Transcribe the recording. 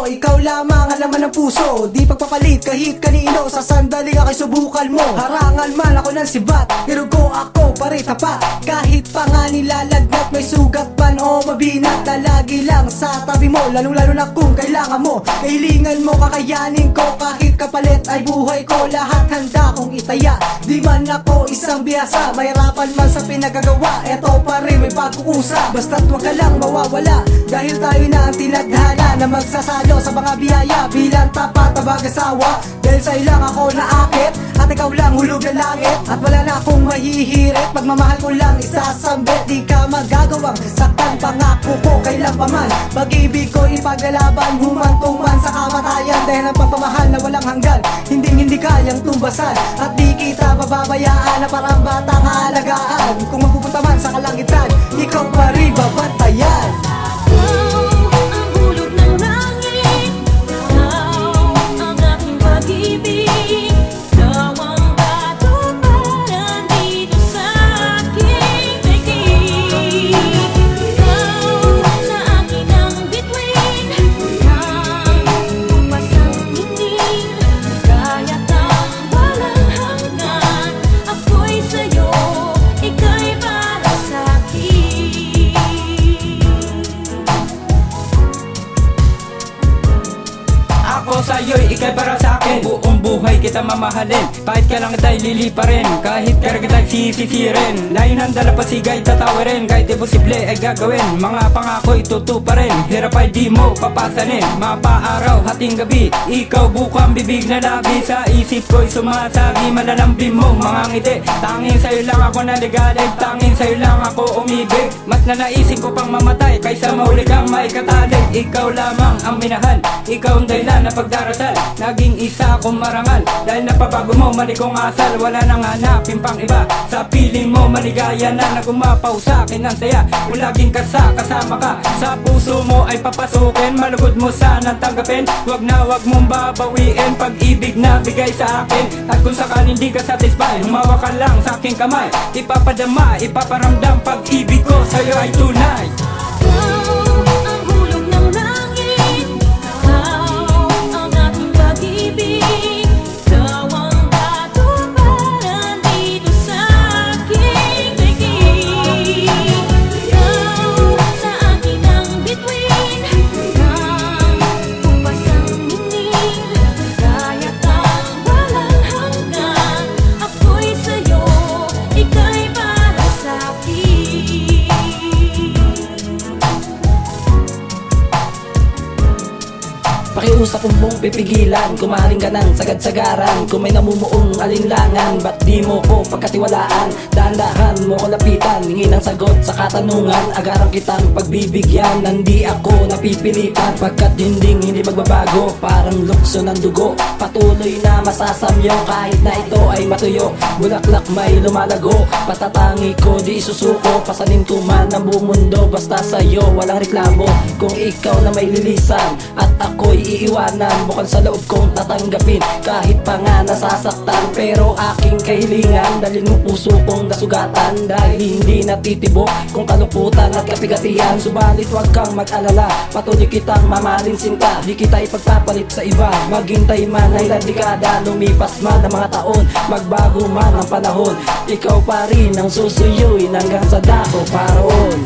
ikaw lamang ang laman ng puso. Di pagpapalit kahit kanino, sa sandaling ako'y subukan mo. Harangan man ako ng sibat, pero go ako pare tapat. Kahit pa nga nilalagnat, may sugat man o mabinat, na lagi lang sa tabi mo, lalo na kung kailangan mo. Kahilingan mo, kakayanin ko, kahit kapalit ay buhay ko. Lahat handa kong itaya, di man ako isang biyasa. Mahirapan man sa pinagagawa, eto pa rin may pagkukusa. Basta't wag ka lang mawawala, dahil tayo na ang tinadhana na magsasalo sa mga biyaya bilang tapat na mag-asawa. Dahil sa'yo lang ako naakit, at ikaw lang hulog ng langit. At wala na akong mahihirit, pagmamahal ko lang isasambit. Di ka magagawang saktan, pangako ko kailan pa man. Pag-ibig ko ipaglalaban, humantong man sa kamatayan. Dahil ang pagmamahal na walang hanggan, hindi kayang tumbasan. At di kita pababayaan na parang batang alagaan. Kung mapupunta man sa kalangitan, ikaw pa rin babantayan. Sa'yo'y ikay para sa'kin, buong buhay kita mamahalin. Kahit kailang kita'y liliparin, kahit kaya kita'y sisisirin. Layo ng dalapasigay tatawirin, kahit imposible ay gagawin. Mga pangako'y tutuparin, hirap ay di mo papasanin. Mapaaraw, hating gabi, ikaw bukang bibig na labi. Sa isip ko'y sumasagi, malalambing mong mga ngiti. Tanging sa'yo lang ako naligalig, tanging sa'yo lang ako umibig. Mas nanaisip ko pang mamatay, kaysa mahuli kang maikatalig. Ikaw lamang ang minahal, ikaw ang dahilan na pagdarasal. Naging isa akong marangal, dahil napabago mo mali kong asal. Wala nang hanapin pang iba, sa piling mo maligaya na. Nagumapaw sa akin ang saya, kung laging kasama ka. Sa puso mo ay papasukin, malugod mo sanang tanggapin. Wag mong babawiin, pag-ibig na bigay sa akin. At kung sakaling hindi ka satisfied, humawa ka lang sa aking kamay. Ipapadama, ipaparamdam, pag-ibig ko sa'yo ay tunay. Pakiusap mong pipigilan, kumaling ka ng sagad-sagaran. Kung may namumuong alinlangan, ba't di mo ko pagkatiwalaan? Dahan-dahan mo ko lapitan, hingi ng sagot sa katanungan. Agaran kitang pagbibigyan, nandi ako napipilitan. Pagkat hindi magbabago, parang lukso ng dugo. Patuloy na masasamyo kahit na ito ay matuyo. Bulaklak may lumalago, patatangi ko di isusuko. Pasanin ko man ang buong mundo, basta sa'yo walang reklamo. Kung ikaw na may lilisan at ako'y iiwanan, bukal sa loob kong tatanggapin kahit pa nga nasasaktan. Pero aking kahilingan, dalhin mo puso kong nasugatan. Dahil hindi natitibok kung kaluputan at kapigatian. Subalit wag kang mag-alala, patuloy kitang mamahalin sinta. Di kita ipagpapalit sa iba, maghintay man ay ilang dekada. Lumipas man ang mga taon, magbago man ang panahon, ikaw pa rin ang susuyuin hanggang sa dako paraon.